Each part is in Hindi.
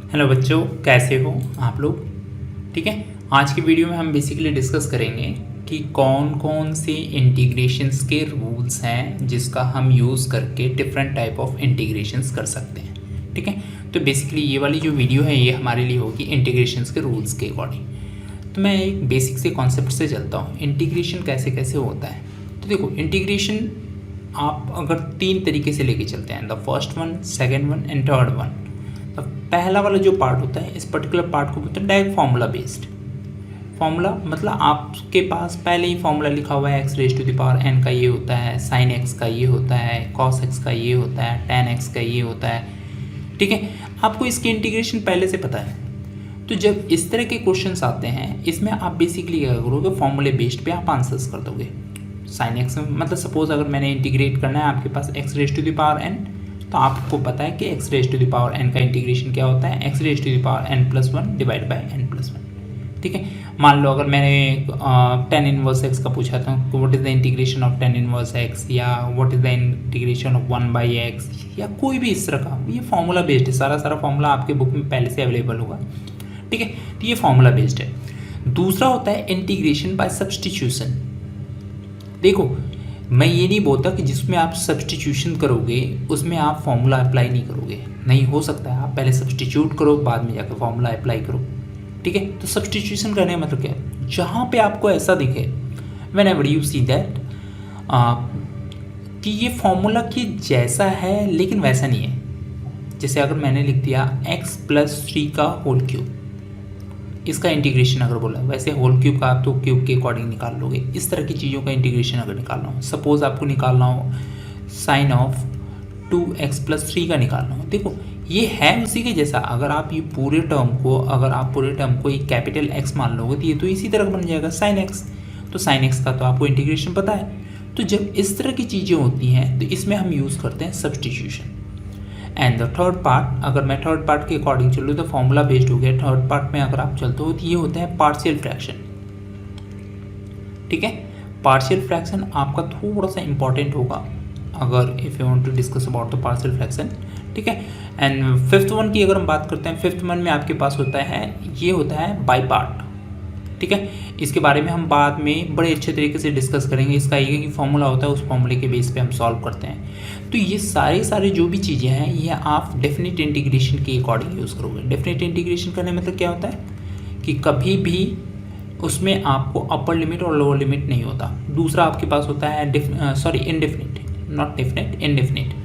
हेलो बच्चों, कैसे हो आप लोग। ठीक है, आज की वीडियो में हम बेसिकली डिस्कस करेंगे कि कौन कौन से इंटीग्रेशंस के रूल्स हैं जिसका हम यूज़ करके डिफरेंट टाइप ऑफ इंटीग्रेशंस कर सकते हैं। ठीक है, तो बेसिकली ये वाली जो वीडियो है ये हमारे लिए होगी इंटीग्रेशंस के रूल्स के अकॉर्डिंग। तो मैं एक बेसिक से कॉन्सेप्ट से चलता हूँ, इंटीग्रेशन कैसे कैसे होता है। तो देखो, इंटीग्रेशन आप अगर तीन तरीके से लेके चलते हैं, the first one, second one and third one. तो पहला वाला जो पार्ट होता है, इस पर्टिकुलर पार्ट को बोलते हैं डायरेक्ट फार्मूला बेस्ड। फार्मूला मतलब आपके पास पहले ही फार्मूला लिखा हुआ है, x raise to the power n का ये होता है, साइन एक्स का ये होता है, कॉस एक्स का ये होता है, टेन एक्स का ये होता है। ठीक है, आपको इसकी इंटीग्रेशन पहले से पता है। तो जब इस तरह के क्वेश्चंस आते हैं, इसमें आप बेसिकली क्या करोगे, फॉर्मूले बेस्ड पे आप आंसर्स कर दोगे। साइन एक्स मतलब सपोज अगर मैंने इंटीग्रेट करना है आपके पास x raise to the power n, तो आपको पता है कि x raise to the power n का इंटीग्रेशन क्या होता है, x raise to the power n plus one divide by n plus one. ठीक है, मान लो अगर मैंने टेन इनवर्स एक्स का पूछा था, what is the integration of tan inverse x, या what is the integration of one by x, या कोई भी इस तरह का, ये फॉर्मूला बेस्ड है। सारा फॉर्मूला आपके बुक में पहले से अवेलेबल होगा। ठीक है, तो ये फॉर्मूला बेस्ड है। दूसरा होता है इंटीग्रेशन बाय सब्सटीट्यूशन। देखो, मैं ये नहीं बोलता कि जिसमें आप सब्सटीट्यूशन करोगे उसमें आप फॉर्मूला अप्लाई नहीं करोगे, नहीं हो सकता है। आप पहले सब्सटीट्यूट करो, बाद में जाकर फॉर्मूला अप्लाई करो। ठीक है, तो सब्सटीट्यूशन करने का मतलब क्या है, जहाँ पे आपको ऐसा दिखे, when ever you see that कि ये फॉर्मूला के जैसा है लेकिन वैसा नहीं है। जैसे अगर मैंने लिख दिया x प्लस 3 का होल क्यूब, इसका इंटीग्रेशन अगर बोला, वैसे होल क्यूब का आप तो क्यूब के अकॉर्डिंग निकाल लोगे। इस तरह की चीज़ों का इंटीग्रेशन अगर निकालना हो, सपोज आपको निकालना हो साइन ऑफ 2x प्लस 3 का निकालना हो, देखो ये है उसी के जैसा। अगर आप ये पूरे टर्म को एक कैपिटल X मान लोगे तो ये तो इसी तरह बन जाएगा साइन एक्स। तो साइन एक्स का तो आपको इंटीग्रेशन पता है। तो जब इस तरह की चीज़ें होती हैं तो इसमें हम यूज़ करते हैं substitution. And the third part, अगर मैं थर्ड पार्ट के अकॉर्डिंग चलूँ तो फॉर्मूला बेस्ड हो गया। थर्ड पार्ट में अगर आप चलते हो तो ये होता है पार्शियल फ्रैक्शन। ठीक है, पार्शियल फ्रैक्शन आपका थोड़ा सा इंपॉर्टेंट होगा अगर if you want to discuss about the partial fraction. ठीक है, एंड फिफ्थ वन की अगर हम बात करते हैं, फिफ्थ वन में आपके पास होता है, ये होता है बाई पार्ट। ठीक है, इसके बारे में हम बाद में बड़े अच्छे तरीके से डिस्कस करेंगे। इसका एक ही फॉर्मूला होता है, उस फॉर्मूले के बेस पे हम सॉल्व करते हैं। तो ये सारे जो भी चीज़ें हैं ये आप डेफिनेट इंटीग्रेशन के अकॉर्डिंग यूज़ करोगे। डेफिनेट इंटीग्रेशन करने मतलब क्या होता है कि कभी भी उसमें आपको अपर लिमिट और लोअर लिमिट नहीं होता। दूसरा आपके पास होता है इनडेफिनिट, नॉट डेफिनेट, इनडेफिनिट।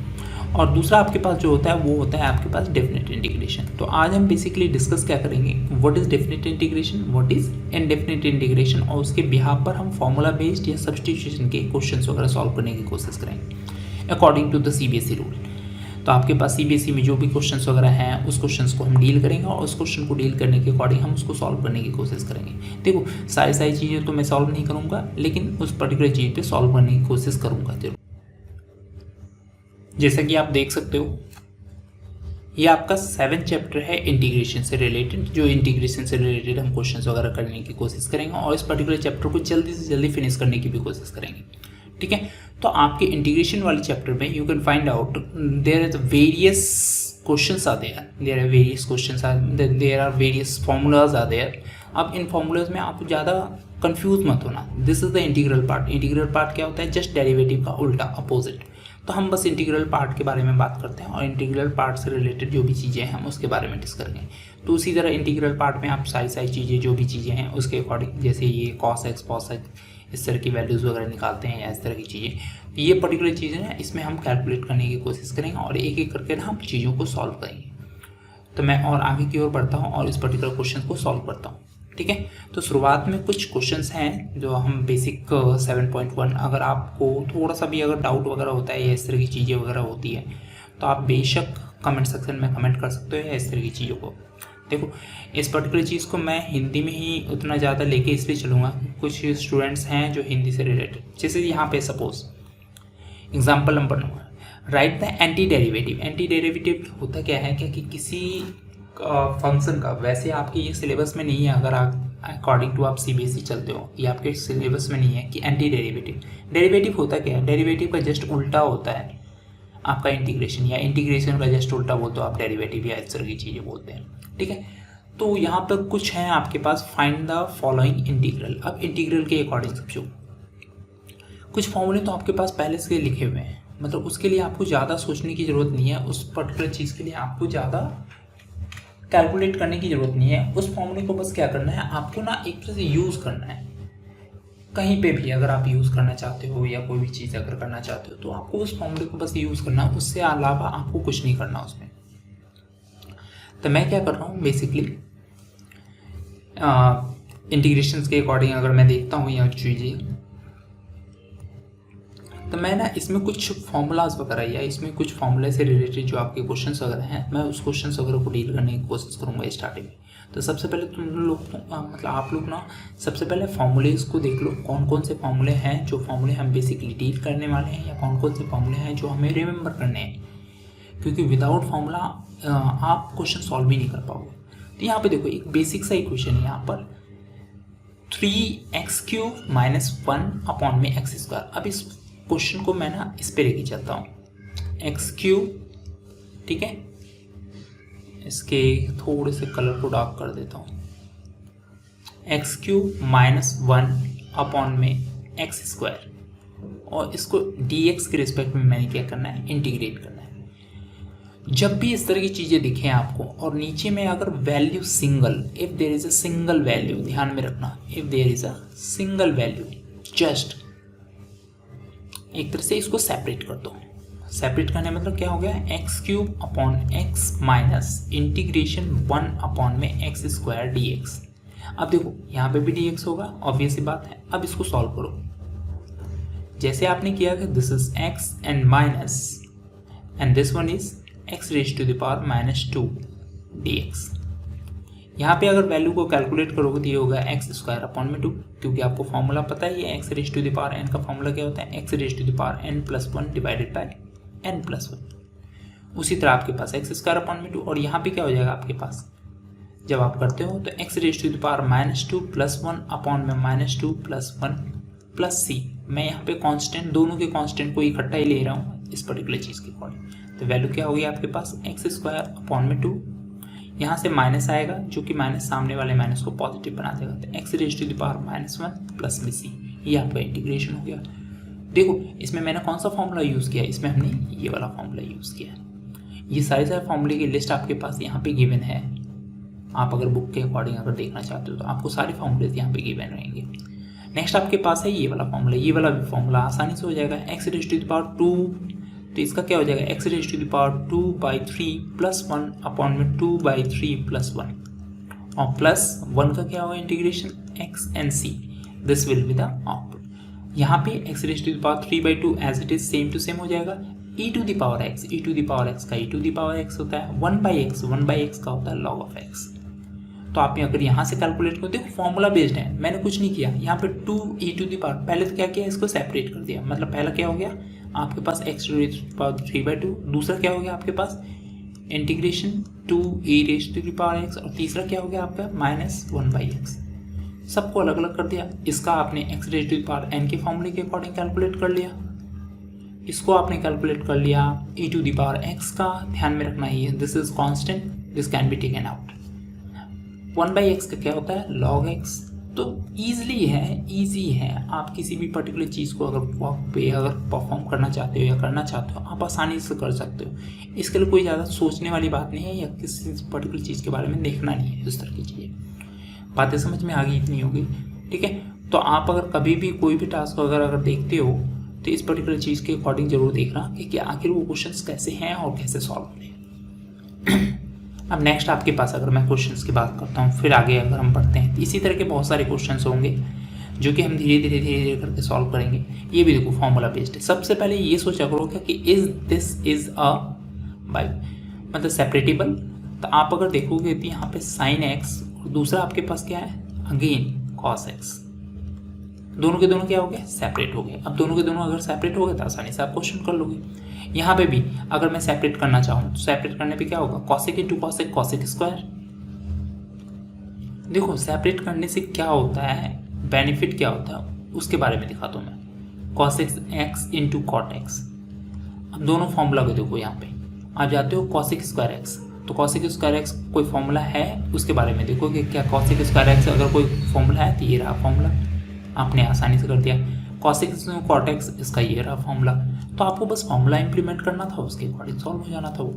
और दूसरा आपके पास जो होता है वो होता है आपके पास डेफिनेट इंटीग्रेशन। तो आज हम बेसिकली डिस्कस क्या करेंगे, what is definite integration, what is indefinite integration, और उसके बिहाफ पर हम फॉर्मूला बेस्ड या सब्सटीट्यूशन के क्वेश्चंस वगैरह सॉल्व करने की कोशिश करेंगे according to the CBSE rule. तो आपके पास सीबीएसई में जो भी क्वेश्चंस वगैरह हैं उस क्वेश्चंस को हम डील करेंगे, और उस क्वेश्चन को डील करने के अकॉर्डिंग हम उसको सॉल्व करने की कोशिश करेंगे। देखो, सारी चीज़ें तो मैं सॉल्व नहीं करूँगा, लेकिन उस पर्टिकुलर चीज़ पर सॉल्व करने की कोशिश करूँगा जरूर। जैसा कि आप देख सकते हो, ये आपका 7th चैप्टर है इंटीग्रेशन से रिलेटेड। जो इंटीग्रेशन से रिलेटेड हम क्वेश्चंस वगैरह करने की कोशिश करेंगे, और इस पर्टिकुलर चैप्टर को जल्दी से जल्दी फिनिश करने की भी कोशिश करेंगे। ठीक है, तो आपके इंटीग्रेशन वाले चैप्टर में you can find out there are various questions are there, there are various formulas are there. अब इन फॉर्मूलाज में आप ज़्यादा कंफ्यूज मत होना। This is the integral part. Integral part क्या होता है, जस्ट डेरिवेटिव का उल्टा, अपोजिट। तो हम बस इंटीग्रल पार्ट के बारे में बात करते हैं, और इंटीग्रल पार्ट से रिलेटेड जो भी चीज़ें हैं हम उसके बारे में डिस्कस करेंगे। तो उसी तरह इंटीग्रल पार्ट में आप सारी चीज़ें, जो भी चीज़ें हैं उसके अकॉर्डिंग, जैसे ये कॉस एक्स कॉस एक्स, इस तरह की वैल्यूज़ वगैरह निकालते हैं, या इस तरह की चीज़ें, तो ये पर्टिकुलर चीज़ें हैं, इसमें हम कैलकुलेट करने की कोशिश करेंगे, और एक एक करके ना हम चीज़ों को सॉल्व करेंगे। तो मैं और आगे की ओर बढ़ता हूँ और इस पर्टिकुलर क्वेश्चन को सॉल्व करता हूँ। ठीक है, तो शुरुआत में कुछ क्वेश्चंस हैं जो हम बेसिक 7.1, अगर आपको थोड़ा सा भी अगर डाउट वगैरह होता है या इस तरह की चीज़ें वगैरह होती है तो आप बेशक कमेंट सेक्शन में कमेंट कर सकते हो, या इस तरह की चीज़ों को। देखो, इस पर्टिकुलर चीज़ को मैं हिंदी में ही उतना ज़्यादा लेके इसलिए चलूँगा, कुछ स्टूडेंट्स हैं जो हिंदी से रिलेटेड, जैसे यहाँ पे suppose example number 9, right the anti derivative. Anti derivative होता क्या है कि किसी फंक्शन का, वैसे आपके ये सिलेबस में नहीं है, अगर आप अकॉर्डिंग टू आप सीबीएसई चलते हो, ये आपके सिलेबस में नहीं है कि एंटी डेरिवेटिव। डेरिवेटिव होता क्या है, डेरिवेटिव का जस्ट उल्टा होता है। आपका इंटीग्रेशन, या इंटीग्रेशन का जस्ट उल्टा बोलते हो आप डेरिवेटिव या इस तरह की चीज़ें बोलते हैं, ठीक है। तो यहाँ पर कुछ है आपके पास, फाइंड द फॉलोइंग इंटीग्रल। अब इंटीग्रल के अकॉर्डिंग समझो, कुछ फॉर्मूले तो आपके पास पहले से लिखे हुए हैं, मतलब उसके लिए आपको ज़्यादा सोचने की ज़रूरत नहीं है, उस पर्टिकुलर चीज़ के लिए आपको ज़्यादा कैलकुलेट करने की ज़रूरत नहीं है। उस फॉर्मूले को बस क्या करना है, आपको ना एक तरह से यूज़ करना है। कहीं पे भी अगर आप यूज़ करना चाहते हो या कोई भी चीज़ अगर करना चाहते हो तो आपको उस फॉर्मूले को बस यूज़ करना है, उससे अलावा आपको कुछ नहीं करना उसमें। तो मैं क्या कर रहा हूँ बेसिकली, इंटीग्रेशंस के अकॉर्डिंग अगर मैं देखता हूँ यह चीज़ें, तो मैं ना इसमें कुछ फॉर्मूलाज वगैरह या इसमें कुछ फॉर्मूले से रिलेटेड जो आपके क्वेश्चंस वगैरह हैं, मैं उस क्वेश्चंस वगैरह को डील करने की कोशिश करूँगा स्टार्टिंग में। तो सबसे पहले तुम लोग मतलब आप लोग ना सबसे पहले फॉर्मूलेज को देख लो, कौन कौन से फॉर्मूले हैं जो फॉर्मूले हम बेसिकली डील करने वाले हैं, या कौन कौन से फॉर्मूले हैं जो हमें रिमेंबर करने हैं, क्योंकि विदाउट फॉर्मूला आप क्वेश्चन सॉल्व भी नहीं कर पाओगे। तो यहाँ पे देखो एक बेसिक सा इक्वेशन है यहाँ पर, 3x³ - 1/x²। अब इस क्वेश्चन को मैं ना इस पे लेके चलता हूँ, x³, ठीक है, इसके थोड़े से कलर को डार्क कर देता हूँ, x³ - 1/x², और इसको dx के रिस्पेक्ट में मैंने क्या करना है, इंटीग्रेट करना है। जब भी इस तरह की चीज़ें दिखें आपको और नीचे में अगर value single, if there is a single value, ध्यान में रखना, if there is a single value, just एक तरह से इसको सेपरेट कर दो। सेपरेट करने मतलब क्या हो गया, x³ - इंटीग्रेशन 1/x² dx। अब देखो यहाँ पे भी dx होगा, ऑब्वियस सी बात है। अब इसको सॉल्व करो, जैसे आपने किया कि this is x and minus and this one is x⁻² dx। यहाँ पे अगर वैल्यू को कैलकुलेट करोगे तो ये होगा x²/2, क्योंकि आपको फॉर्मूला पता है ये x⁻n का फॉर्मूला क्या होता है, x⁻n+1 डिवाइडेड बाय n+1। उसी तरह आपके पास x²/2, और यहाँ पे क्या हो जाएगा आपके पास, जब आप करते हो तो x⁻² +1/(-2 + 1) c। मैं यहाँ पे कांस्टेंट, दोनों के कांस्टेंट को इकट्ठा ही ले रहा हूँ इस पर्टिकुलर चीज़ के अकॉर्डिंग। तो वैल्यू क्या होगी आपके पास, x²/2, यहाँ से माइनस आएगा जो कि माइनस सामने वाले माइनस को पॉजिटिव बना देगा, तो x⁻1 + bc, ये आपका इंटीग्रेशन हो गया। देखो इसमें मैंने कौन सा फॉर्मूला यूज़ किया, इसमें हमने ये वाला फॉर्मूला यूज़ किया। ये सारे फॉर्मूले की लिस्ट आपके पास यहाँ पे गिवन है। आप अगर बुक के अकॉर्डिंग अगर देखना चाहते हो तो आपको सारे फॉर्मूले यहाँ पे गिवन रहेंगे। नेक्स्ट आपके पास है ये वाला फॉर्मूला, ये वाला भी फॉर्मूला आसानी से हो जाएगा, x⁻², तो इसका क्या हो जाएगा, x⁻2/3 + 1/(2/3 + 1) और +1 का क्या होगा integration x and c, this will be the output. यहाँ पे x⁻3/2 as it is same to same हो जाएगा, e⁻x का e⁻x होता है, 1/x का होता है log of x। तो आप अगर यहाँ से कैलकुलेट करो, देखो फॉर्मूला बेस्ड है, मैंने कुछ नहीं किया। यहाँ पे 2e⁻, पहले तो क्या किया, इसको सेपरेट कर दिया, मतलब पहला क्या हो गया आपके पास x⁻3/2, दूसरा क्या हो गया आपके पास इंटीग्रेशन 2e⁻x, और तीसरा क्या हो गया आपका -1/x। सबको अलग अलग कर दिया। इसका आपने x⁻n के फॉर्मूले के अकॉर्डिंग कैलकुलेट कर लिया, इसको आपने कैलकुलेट कर लिया e⁻x का। ध्यान में रखना ही है, this is constant, this can be taken out. 1/x का क्या होता है log x। तो ईजी है, आप किसी भी पर्टिकुलर चीज़ को अगर वर्क पे अगर परफॉर्म करना चाहते हो या करना चाहते हो, आप आसानी से कर सकते हो। इसके लिए कोई ज़्यादा सोचने वाली बात नहीं है, या किसी पर्टिकुलर चीज़ के बारे में देखना नहीं है। इस तरह की चीज़ें बातें समझ में आ गई, इतनी हो गई, ठीक है। तो आप अगर कभी भी कोई भी टास्क अगर देखते हो तो इस पर्टिकुलर चीज़ के अकॉर्डिंग जरूर देखना कि आखिर वो क्वेश्चंस कैसे हैं और कैसे सॉल्व होने। अब नेक्स्ट आपके पास अगर मैं क्वेश्चंस की बात करता हूँ, फिर आगे अगर हम बढ़ते हैं, इसी तरह के बहुत सारे क्वेश्चंस होंगे जो कि हम धीरे धीरे करके सॉल्व करेंगे। ये भी देखो फॉर्मूला बेस्ड है। सबसे पहले ये सोचा करो कि is this is a by मतलब सेपरेटेबल। तो आप अगर देखोगे तो यहाँ पे sin x और दूसरा आपके पास क्या है अगेन cos x, दोनों के दोनों क्या हो गए सेपरेट हो गए। अब दोनों के दोनों अगर सेपरेट हो गए तो आसानी से आप क्वेश्चन कर लोगे। यहाँ पे भी अगर मैं सेपरेट करना चाहूँ तो सेपरेट करने पे क्या होगा cosec × cosec स्क्वायर। देखो सेपरेट करने से क्या होता है, बेनिफिट क्या होता है उसके बारे में दिखाता हूँ मैं। cos x × cot x। अब दोनों फॉर्मूला को देखो, यहाँ पे आप जाते हो कॉसिक स्क्वायर एक्स, तो कॉसिक स्क्वायर एक्स कोई फॉर्मूला है उसके बारे में देखो कि क्या कॉसिक स्क्वायर एक्स अगर कोई फॉर्मूला है तो ये रहा फॉर्मूला, आपने आसानी से कर दिया। कॉसिक कॉट एक्स इसका ये रहा फॉर्मूला, तो आपको बस फॉर्मूला इंप्लीमेंट करना था, उसके अकॉर्डिंग सॉल्व हो जाना था वो।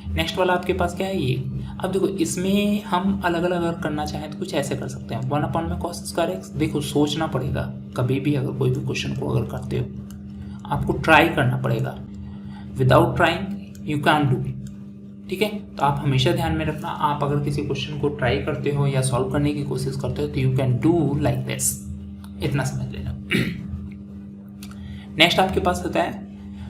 नेक्स्ट वाला आपके पास क्या है ये, अब देखो इसमें हम अलग अलग अगर करना चाहें तो कुछ ऐसे कर सकते हैं, 1 में कॉस स्क्वायर एक्स। देखो सोचना पड़ेगा कभी भी अगर कोई भी क्वेश्चन को अगर करते हो आपको ट्राई करना पड़ेगा, without trying you can do, ठीक है। तो आप हमेशा ध्यान में रखना, आप अगर किसी क्वेश्चन को ट्राई करते हो या सॉल्व करने की कोशिश करते हो तो you can do like this, इतना समझ लेना। नेक्स्ट आपके पास होता है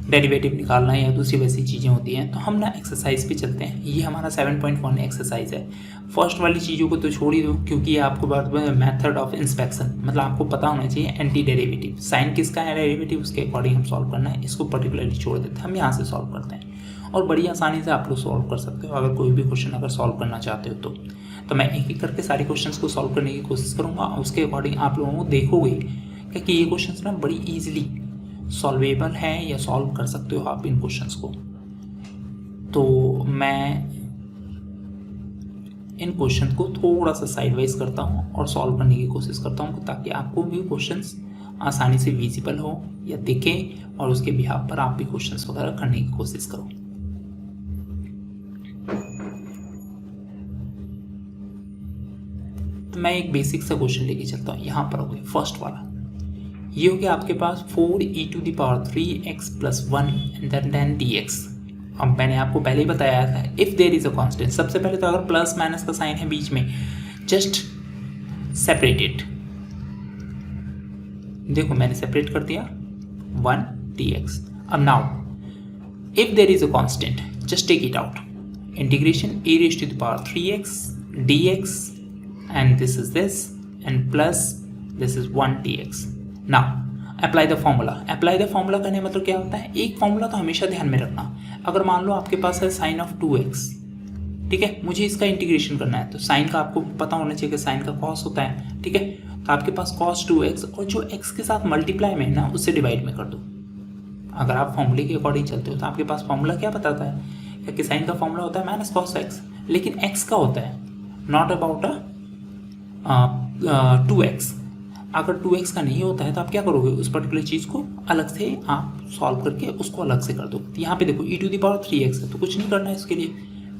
डेरिवेटिव निकालना या दूसरी वैसी चीज़ें होती हैं, तो हम ना एक्सरसाइज पे चलते हैं। ये हमारा 7.1 एक्सरसाइज है। फर्स्ट वाली चीज़ों को तो छोड़ ही दो क्योंकि ये आपको बात मेथड ऑफ इंस्पेक्शन, मतलब आपको पता होना चाहिए एंटी डेरिवेटिव, साइन किसका है डेरिवेटिव उसके अकॉर्डिंग हम सॉल्व करना है, इसको पर्टिकुलरली छोड़ देते हैं, हम यहाँ से सॉल्व करते हैं और बड़ी आसानी से आप लोग सॉल्व कर सकते हो अगर कोई भी क्वेश्चन अगर सॉल्व करना चाहते हो तो मैं एक एक करके सारे क्वेश्चंस को सॉल्व करने की कोशिश करूँगा, उसके अकॉर्डिंग आप लोगों को देखोगे कि ये क्वेश्चंस ना बड़ी ईजिली सॉल्वेबल है या सॉल्व कर सकते हो आप इन क्वेश्चंस को। तो मैं इन क्वेश्चन को थोड़ा सा साइड वाइज करता हूँ और सॉल्व करने की कोशिश करता हूँ ताकि आपको भी क्वेश्चंस आसानी से विजिबल हो या दिखे और उसके बिहाफ पर आप भी क्वेश्चंस वगैरह करने की कोशिश करो। तो मैं एक बेसिक सा क्वेश्चन लेके चलता हूँ, यहाँ पर हो गया फर्स्ट वाला, ये हो गया आपके पास 4e⁻3x + 1 एंड देन dx। अब मैंने आपको पहले ही बताया था if there is a constant, सबसे पहले तो अगर प्लस माइनस का साइन है बीच में जस्ट सेपरेट इट, देखो मैंने सेपरेट कर दिया 1 dx। अब now if there is a constant just take it out, integration e⁻3x dx and this is this and plus this is 1 dx। Now apply the formula. Apply the formula करने मतलब क्या होता है, एक फॉर्मूला तो हमेशा ध्यान में रखना, अगर मान लो आपके पास है साइन ऑफ 2x, ठीक है, मुझे इसका इंटीग्रेशन करना है तो साइन का आपको पता होना चाहिए कि साइन का कॉस होता है, ठीक है, तो आपके पास cos 2x और जो x के साथ मल्टीप्लाई में है ना उससे डिवाइड में कर दो। अगर आप फॉर्मूले के अकॉर्डिंग चलते हो तो आपके पास फॉर्मूला क्या बताता है कि साइन का फॉर्मूला होता है -cos x, लेकिन x का होता है नॉट अबाउट 2x। अगर 2x का नहीं होता है तो आप क्या करोगे, उस पर्टिकुलर चीज़ को अलग से आप सॉल्व करके उसको अलग से कर दो। तो यहाँ पे देखो e⁻3x है तो कुछ नहीं करना है इसके लिए,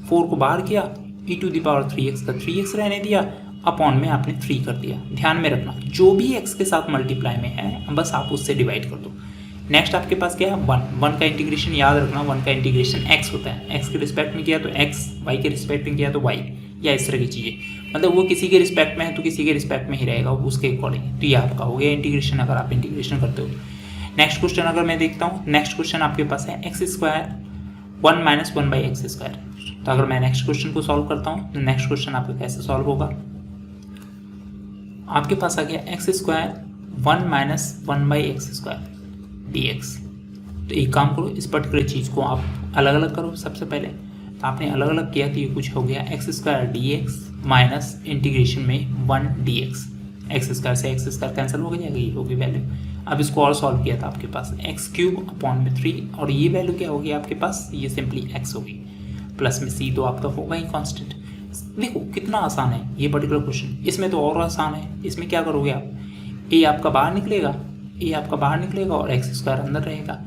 4 को बाहर किया, e⁻3x का 3x रहने दिया, अपॉन में आपने 3 कर दिया। ध्यान में रखना जो भी x के साथ मल्टीप्लाई में है बस आप उससे डिवाइड कर दो। नेक्स्ट आपके पास क्या है 1 का इंटीग्रेशन, याद रखना 1 का इंटीग्रेशन x होता है, x के रिस्पेक्ट में किया तो x, y के रिस्पेक्ट में किया तो y, या इस तरह की चीज़ें, मतलब वो किसी के रिस्पेक्ट में है तो किसी के रिस्पेक्ट में ही रहेगा उसके अकॉर्डिंग। तो ये आपका हो गया इंटीग्रेशन अगर आप इंटीग्रेशन करते हो। नेक्स्ट क्वेश्चन अगर मैं देखता हूँ, नेक्स्ट क्वेश्चन आपके पास है x² 1 - 1/x²। तो अगर मैं नेक्स्ट क्वेश्चन को सॉल्व करता हूँ तो नेक्स्ट क्वेश्चन आपका कैसे सॉल्व होगा, आपके पास आ गया x² 1 - 1/x² dx। तो एक काम करो, इस पर्टिकुलर चीज़ को आप अलग अलग करो। सबसे पहले तो आपने अलग अलग किया तो ये कुछ हो गया x² dx माइनस इंटीग्रेशन में 1 dx, x² से x² कैंसिल हो जाएगा, ये होगी वैल्यू। अब इसको और सॉल्व किया था आपके पास x³ अपॉन में 3 और ये वैल्यू क्या होगी आपके पास, ये सिंपली x होगी, प्लस में c तो आपका होगा ही कांस्टेंट। देखो कितना आसान है ये पर्टिकुलर क्वेश्चन, इसमें तो और आसान है। इसमें क्या करोगे आप, a आपका बाहर निकलेगा, a आपका बाहर निकलेगा और x² अंदर रहेगा,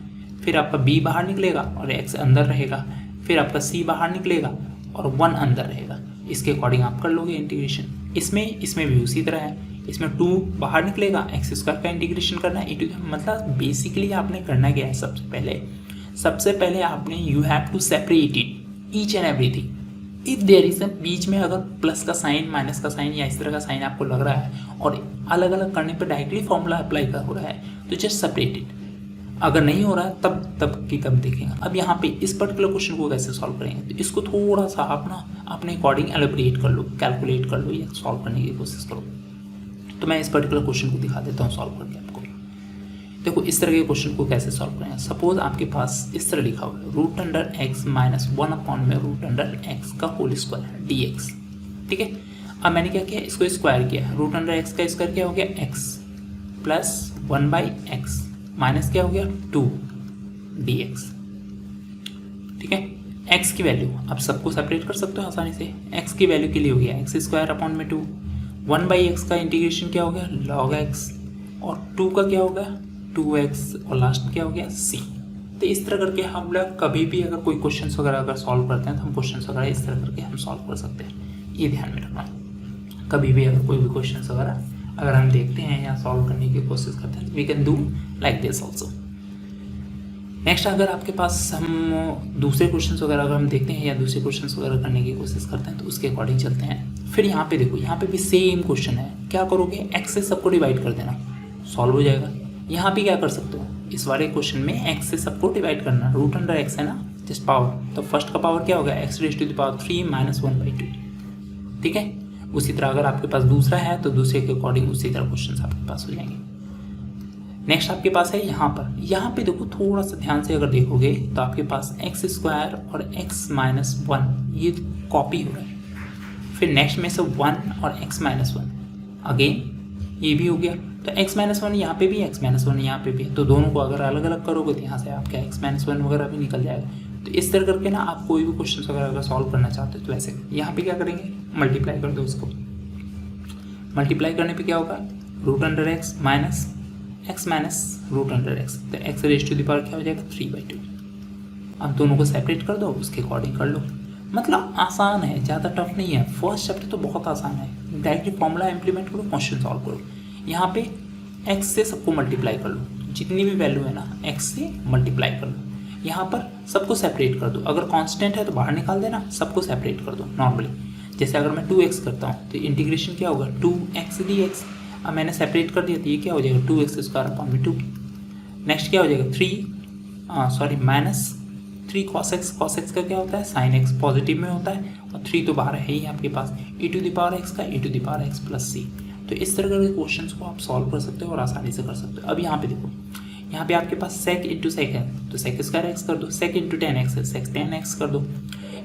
फिर आपका b बाहर निकलेगा और x अंदर रहेगा, फिर आपका c बाहर निकलेगा और 1 अंदर रहेगा। इसके अकॉर्डिंग आप कर लोगे इंटीग्रेशन। इसमें भी उसी तरह है, इसमें 2 बाहर निकलेगा, x² का इंटीग्रेशन करना है, मतलब बेसिकली आपने करना क्या है, सबसे पहले आपने you have to separate it each and everything. If there is बीच में अगर प्लस का साइन माइनस का साइन या इस तरह का साइन आपको लग रहा है और अलग अलग करने पर डायरेक्टली फॉर्मूला अप्लाई हो रहा है तो जस्ट सेपरेट इट। अगर नहीं हो रहा है तब देखेंगे। अब यहाँ पे इस पर्टिकुलर क्वेश्चन को कैसे सॉल्व करेंगे, तो इसको थोड़ा सा आप ना अपने अकॉर्डिंग एलिब्रेट कर लो, कैलकुलेट कर लो या सॉल्व करने की कोशिश करो। तो मैं इस पर्टिकुलर क्वेश्चन को दिखा देता हूँ सॉल्व करके आपको। देखो इस तरह के क्वेश्चन को कैसे सॉल्व करेंगे, सपोज आपके पास इस तरह लिखा हुआ है √x माइनस 1 अपॉन में √x का होल स्क्वायर dx, ठीक है। अब मैंने क्या किया, इसको स्क्वायर किया, √x का स्क्वायर क्या हो गया x प्लस 1/x माइनस क्या हो गया 2 dx। एक्स की वैल्यू आप सबको सेपरेट कर सकते हो आसानी से। एक्स की वैल्यू के लिए हो गया एक्स स्क्वायर अपॉन में 2, 1/x का इंटीग्रेशन क्या हो गया log x, और 2 का क्या हो गया 2x, और लास्ट में क्या हो गया c। तो इस तरह करके हम लोग कभी भी अगर कोई क्वेश्चन वगैरह अगर सॉल्व करते हैं तो हम क्वेश्चन वगैरह इस तरह करके हम सॉल्व कर सकते हैं, ये ध्यान में रखना। कभी भी अगर कोई भी क्वेश्चन वगैरह अगर हम देखते हैं या सॉल्व करने की कोशिश करते हैं, we can do like this also. Next अगर आपके पास हम दूसरे क्वेश्चन वगैरह अगर हम देखते हैं या दूसरे क्वेश्चन वगैरह करने की कोशिश करते हैं तो उसके अकॉर्डिंग चलते हैं। फिर यहाँ पे देखो, यहाँ पे भी सेम क्वेश्चन है, क्या करोगे एक्स से सबको डिवाइड कर देना, सॉल्व हो जाएगा। यहाँ पे क्या कर सकते हो, इस वाले क्वेश्चन में एक्स से सबको डिवाइड करना, रूट अंडर एक्स है ना जिस पावर, तो फर्स्ट का पावर क्या होगा x raise to the power 3 - 1/2, ठीक है। उसी तरह अगर आपके पास दूसरा है तो दूसरे के अकॉर्डिंग उसी तरह क्वेश्चन आपके पास हो जाएंगे। नेक्स्ट आपके पास है यहाँ पे देखो थोड़ा सा ध्यान से अगर देखोगे तो आपके पास एक्स स्क्वायर और x - 1 ये कॉपी हो रहा है। फिर नेक्स्ट में से 1 और x - 1 अगेन ये भी हो गया, तो x - 1 यहाँ पे भी x - 1 यहाँ पे भी, तो दोनों को अगर अलग अलग करोगे तो यहाँ से आपका x - 1 वगैरह भी निकल जाएगा। तो इस तरह करके ना आप कोई भी क्वेश्चन वगैरह अगर सॉल्व करना चाहते हो तो ऐसे यहाँ पे क्या करेंगे मल्टीप्लाई कर दो उसको। मल्टीप्लाई करने पे क्या होगा root under x minus x minus root under x, तो x raise to the power क्या हो जाएगा 3/2। अब दोनों को सेपरेट कर दो, उसके अकॉर्डिंग कर लो। मतलब आसान है, ज़्यादा टफ नहीं है। फर्स्ट चैप्टर तो बहुत आसान है, डायरेक्टली फॉर्मूला इंप्लीमेंट करो, क्वेश्चन सॉल्व करो। यहाँ पे x से सबको मल्टीप्लाई कर लो, जितनी भी वैल्यू है ना x से मल्टीप्लाई कर लो। यहाँ पर सबको सेपरेट कर दो, अगर कांस्टेंट है तो बाहर निकाल देना, सबको सेपरेट कर दो नॉर्मली। जैसे अगर मैं 2x करता हूँ तो इंटीग्रेशन क्या होगा 2x dx, अब मैंने सेपरेट कर दिया तो ये क्या हो जाएगा 2x स्क्वायर अपॉन में 2। नेक्स्ट क्या हो जाएगा -3 cos x का क्या होता है sin x, पॉजिटिव में होता है, और 3 तो बाहर है ही आपके पास, e to the power x का e to the power x plus c। तो इस तरह के क्वेश्चंस को आप सॉल्व कर सकते हो और आसानी से कर सकते हो। अब यहाँ पे देखो, यहाँ पे आपके पास sec इंटू सेक है तो sec स्क्वायर x कर दो, sec इंटू 10x है sec 10x कर दो।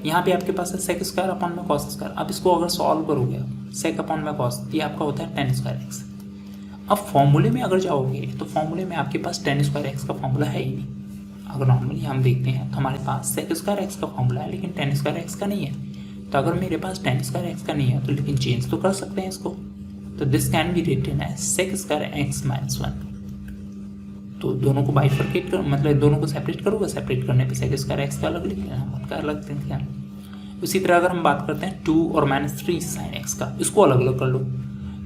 यहाँ पे आपके पास है sec स्क्वायर अपॉन में cos स्क्वायर। अब इसको अगर सॉल्व करोगे sec अपॉन में cos, ये आपका होता है 10 स्क्वायर x। अब फॉर्मूले में अगर जाओगे तो फॉर्मूले में आपके पास 10 स्क्वायर x का फॉर्मूला है ही नहीं। अगर नॉर्मली हम देखते हैं तो हमारे पास sec स्क्वायर x का फॉर्मूला है लेकिन 10 स्क्वायर x का नहीं है। तो अगर मेरे पास 10 स्क्वायर x का नहीं है तो लेकिन चेंज तो कर सकते हैं इसको, तो this can be written as sec square x - 1। तो दोनों को बाइफरकेट करो, मतलब दोनों को सेपरेट करोगे, सेपरेट करने पे sec स्क्वायर x का अलग लिख लेना, हम का अलग लिख लेना। उसी तरह अगर हम बात करते हैं 2 और -3 sin x का, इसको अलग अलग कर लो।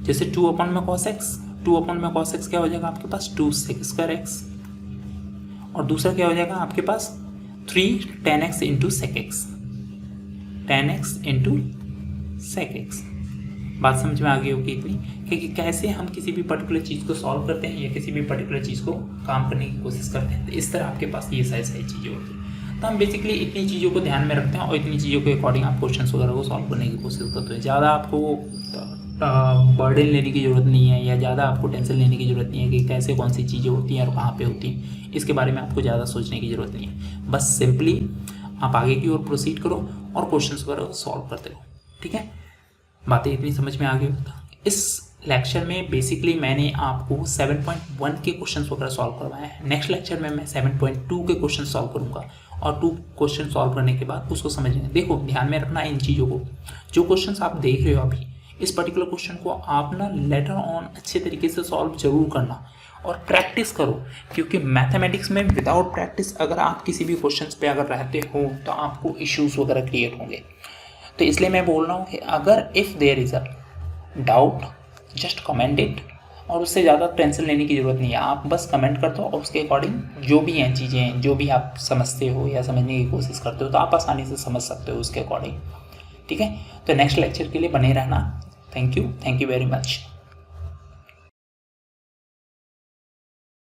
जैसे 2 अपॉन में cos x, 2 अपॉन में cos x क्या हो जाएगा आपके पास 2 sec स्क्वायर x, और दूसरा क्या हो जाएगा आपके पास 3 tan x into sec x, tan x into sec x। बात समझ में आ गई होगी इतनी कि कैसे हम किसी भी पर्टिकुलर चीज़ को सॉल्व करते हैं या किसी भी पर्टिकुलर चीज़ को काम करने की कोशिश करते हैं। तो इस तरह आपके पास ये सारी चीज़ें होती हैं। तो हम बेसिकली इतनी चीज़ों को ध्यान में रखते हैं और इतनी चीज़ों के अकॉर्डिंग आप क्वेश्चन वगैरह को सॉल्व करने की कोशिश करते हैं। ज़्यादा आपको बर्डन लेने की ज़रूरत नहीं है या ज़्यादा आपको टेंशन लेने की ज़रूरत नहीं है कि कैसे कौन सी चीज़ें होती हैं और कहाँ पे होती हैं। इसके बारे में आपको ज़्यादा सोचने की ज़रूरत नहीं है। बस सिंपली आप आगे की ओर प्रोसीड करो और क्वेश्चंस वगैरह सॉल्व करते रहो, ठीक है। बातें इतनी समझ में आ गई होता। इस लेक्चर में बेसिकली मैंने आपको 7.1 के क्वेश्चंस वगैरह सॉल्व करवाए हैं। नेक्स्ट लेक्चर में मैं 7.2 के क्वेश्चन सॉल्व करूँगा और 2 क्वेश्चन सॉल्व करने के बाद उसको समझेंगे। देखो ध्यान में रखना इन चीज़ों को, जो क्वेश्चंस आप देख रहे हो अभी, इस पर्टिकुलर क्वेश्चन को आप ना लेटर ऑन अच्छे तरीके से सॉल्व जरूर करना और प्रैक्टिस करो, क्योंकि मैथमेटिक्स में विदाउट प्रैक्टिस अगर आप किसी भी क्वेश्चंस पे अगर रहते हो तो आपको इश्यूज वगैरह क्रिएट होंगे। तो इसलिए मैं बोल रहा हूँ कि अगर if there is a doubt just comment it, और उससे ज़्यादा टेंशन लेने की ज़रूरत नहीं है। आप बस कमेंट कर दो और उसके अकॉर्डिंग जो भी हैं चीज़ें, जो भी आप समझते हो या समझने की कोशिश करते हो तो आप आसानी से समझ सकते हो उसके अकॉर्डिंग, ठीक है। तो नेक्स्ट लेक्चर के लिए बने रहना। Thank you very much.